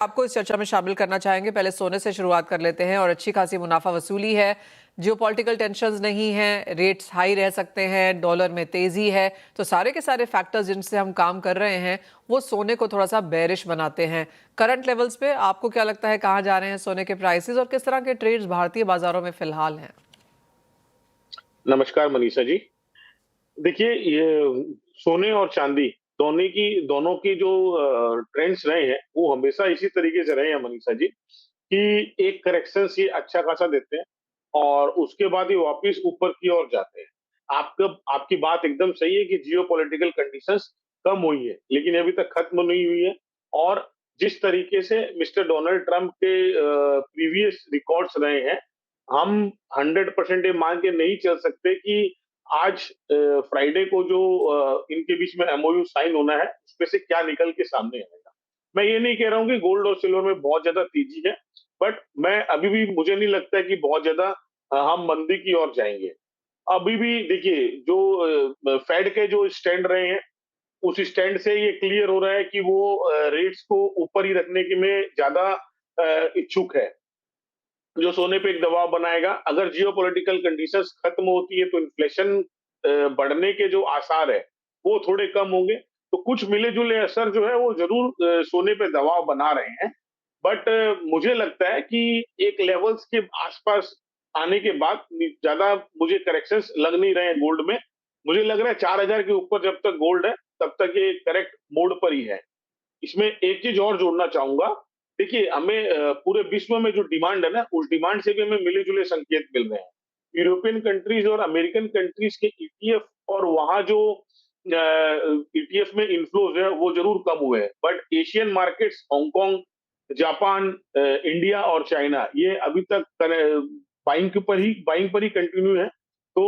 आपको इस चर्चा में शामिल करना चाहेंगे। पहले सोने से शुरुआत कर लेते हैं और अच्छी खासी मुनाफा वसूली है, जियोपॉलिटिकल टेंशंस नहीं हैं, रेट्स हाई रह सकते हैं, डॉलर में तेजी है, तो सारे के सारे फैक्टर्स जिनसे हम काम कर रहे हैं वो सोने को थोड़ा सा बेरिश बनाते हैं। करंट लेवल्स पे आपको क्या लगता है कहाँ जा रहे हैं सोने के प्राइसेस और किस तरह के ट्रेड्स भारतीय बाजारों में फिलहाल हैं? नमस्कार मनीषा जी। देखिए, ये सोने और चांदी दोनों की जो ट्रेंड्स रहे हैं वो हमेशा इसी तरीके से रहे हैं मनीषा जी, कि एक करेक्शन ये अच्छा खासा देते हैं और उसके बाद ये वापस ऊपर की ओर जाते हैं। आपकी बात एकदम सही है कि जियोपॉलिटिकल कंडीशंस कम हुई है, लेकिन अभी तक खत्म नहीं हुई है। और जिस तरीके से मिस्टर डोनाल्ड ट्रंप के प्रीवियस रिकॉर्ड्स रहे हैं, हम 100% ये मान के नहीं चल सकते कि आज फ्राइडे को जो इनके बीच में एमओयू साइन होना है, उसमें से क्या निकल के सामने आएगा। मैं ये नहीं कह रहा हूँ कि गोल्ड और सिल्वर में बहुत ज्यादा तेजी है, बट मैं अभी भी मुझे नहीं लगता है कि बहुत ज्यादा हम मंदी की ओर जाएंगे। अभी भी देखिए, जो फेड के जो स्टैंड रहे हैं, उस स्टैंड से ये क्लियर हो रहा है कि वो रेट्स को ऊपर ही रखने के में ज्यादा इच्छुक है, जो सोने पे एक दबाव बनाएगा। अगर जियोपॉलिटिकल कंडीशंस खत्म होती है तो इन्फ्लेशन बढ़ने के जो आसार है वो थोड़े कम होंगे। तो कुछ मिले जुले असर जो है वो जरूर सोने पे दबाव बना रहे हैं। बट मुझे लगता है कि एक लेवल्स के आसपास आने के बाद ज्यादा मुझे करेक्शंस लग नहीं रहे हैं गोल्ड में। मुझे लग रहा है 4,000 के ऊपर जब तक गोल्ड है तब तक ये करेक्ट मोड पर ही है। इसमें एक चीज और जोड़ना चाहूंगा। देखिए, हमें पूरे विश्व में जो डिमांड है ना, उस डिमांड से भी हमें मिले जुले संकेत मिल रहे हैं। यूरोपियन कंट्रीज और अमेरिकन कंट्रीज के ईटीएफ और वहां जो ईटीएफ में इन्फ्लोज है वो जरूर कम हुए हैं, but Asian markets, Hong Kong, Japan, India और चाइना, ये अभी तक बाइंग पर ही कंटिन्यू है। तो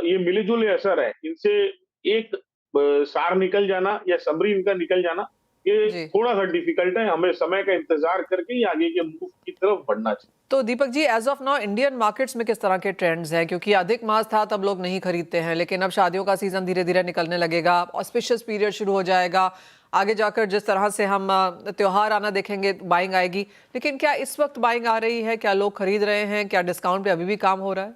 ये मिले जुले असर है, इनसे एक सार निकल जाना या समरी इनका निकल जाना, ये जी, थोड़ा सा डिफिकल्ट है। हमें समय का इंतजार करके ही आगे के मूव की तरफ बढ़ना चाहिए। तो Deepak ji, as of now Indian markets में किस तरह के ट्रेंड्स हैं? क्योंकि अधिक मास था तब लोग नहीं खरीदते हैं, लेकिन अब शादियों का सीजन धीरे धीरे निकलने लगेगा, ऑस्पिशियस पीरियड शुरू हो जाएगा। आगे जाकर जिस तरह से हम त्योहार आना देखेंगे, बाइंग आएगी। लेकिन क्या इस वक्त बाइंग आ रही है? क्या लोग खरीद रहे हैं? क्या डिस्काउंट पे अभी भी काम हो रहा है?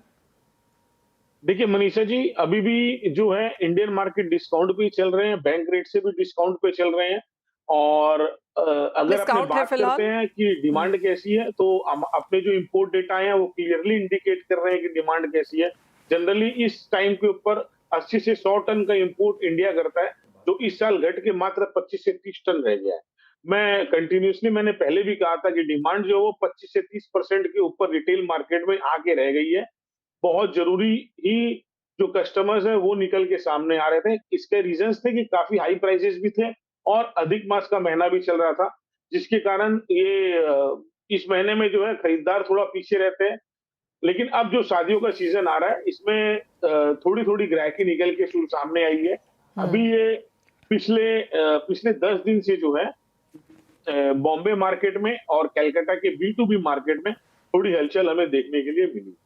देखिए मनीषा जी, अभी भी जो है इंडियन मार्केट डिस्काउंट पे ही चल रहे हैं, बैंक रेट से भी डिस्काउंट पे चल रहे हैं। और अगर अपने डिस्काउंट है बात करते फिलहाल? हैं कि डिमांड कैसी है, तो हम अपने जो इंपोर्ट डेटा है वो क्लियरली इंडिकेट कर रहे हैं कि डिमांड कैसी है। जनरली इस टाइम के ऊपर 80 से 100 टन का इंपोर्ट इंडिया करता है, जो इस साल घट के मात्र 25 से 30 टन रह गया है। मैंने पहले भी कहा था कि डिमांड जो है वो 25 से 30% के ऊपर रिटेल मार्केट में आके रह गई है। बहुत जरूरी ही जो कस्टमर्स हैं वो निकल के सामने आ रहे थे। इसके रीजंस थे कि काफी हाई प्राइसेस भी थे और अधिक मास का महीना भी चल रहा था, जिसके कारण ये इस महीने में जो है खरीदार थोड़ा पीछे रहते हैं। लेकिन अब जो शादियों का सीजन आ रहा है, इसमें थोड़ी थोड़ी ग्राहकी निकल के सामने आई है। अभी ये पिछले 10 दिन से जो है बॉम्बे मार्केट में और कलकत्ता के बी टू बी मार्केट में थोड़ी हलचल हमें देखने के लिए मिली।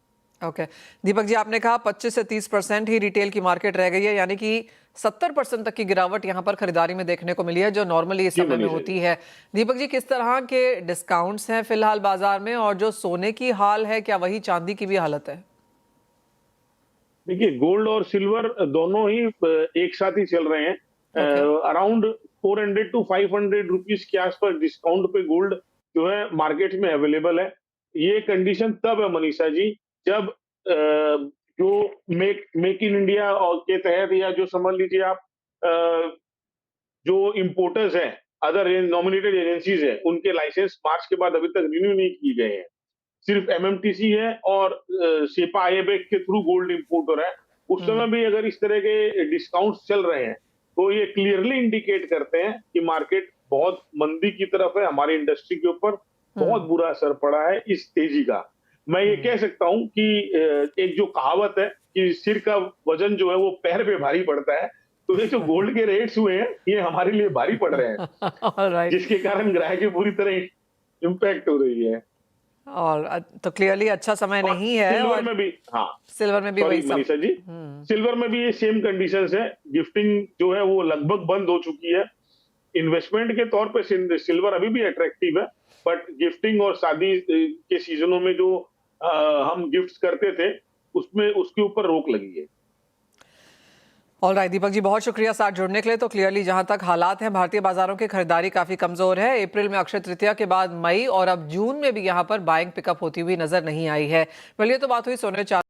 ओके। दीपक जी, आपने कहा 25 से 30% ही रिटेल की मार्केट रह गई है, यानी कि 70% तक की गिरावट यहां पर खरीदारी में देखने को मिली है, जो नॉर्मली इस जी समय में मनीषा जी। होती है। दीपक जी, किस तरह के डिस्काउंट्स हैं फिलहाल बाजार में, और जो सोने की हाल है क्या वही चांदी की भी हालत है? देखिए, गोल्ड और सिल्वर दोनों ही एक साथ ही चल रहे हैं। ओके। अराउंड 400 टू 500 रुपीज के आसपास डिस्काउंट पे गोल्ड जो है मार्केट में अवेलेबल है। ये कंडीशन तब है मनीषा जी, जब जो मेक मेक इन इंडिया और के तहत, या जो समझ लीजिए आप, अ, जो इम्पोर्टर्स हैं, अदर नॉमिनेटेड एजेंसीज हैं, उनके लाइसेंस मार्च के बाद अभी तक रिन्यू नहीं किए गए हैं। सिर्फ एमएमटीसी है और सेपा आईबेक के थ्रू गोल्ड इंपोर्ट हो रहा है। उस समय भी अगर इस तरह के डिस्काउंट्स चल रहे हैं, तो ये क्लियरली इंडिकेट करते हैं कि मार्केट बहुत मंदी की तरफ है। हमारी इंडस्ट्री के ऊपर बहुत हम्म। बुरा असर पड़ा है इस तेजी का। मैं ये कह सकता हूं कि एक जो कहावत है कि सिर का वजन जो है वो पैर पे भारी पड़ता है, तो ये जो गोल्ड के रेट्स हुए हैं ये हमारे लिए भारी पड़ रहे हैं, ऑलराइट। जिसके कारण ग्राहकी पूरी तरह इम्पैक्ट हो रही है। और तो क्लियरली अच्छा समय और नहीं है, सिल्वर और में भी, हाँ, सिल्वर में भी सॉरी वही सब। मनीषा जी, हम्म। सिल्वर में भी ये सेम कंडीशंस है। गिफ्टिंग जो है वो लगभग बंद हो चुकी है। इन्वेस्टमेंट के तौर पे सिल्वर अभी भी अट्रैक्टिव है, बट गिफ्टिंग और शादी के सीजनों में जो हम गिफ्ट्स करते थे, उसमें उसके ऊपर रोक लगी है। ऑल राइट दीपक जी, बहुत शुक्रिया साथ जुड़ने के लिए। तो क्लियरली जहां तक हालात हैं, भारतीय बाजारों की खरीदारी काफी कमजोर है। अप्रैल में अक्षय तृतीया के बाद मई और अब जून में भी यहां पर बाइंग पिकअप होती हुई नजर नहीं आई है। चलिए, तो बात हुई सोने चांदी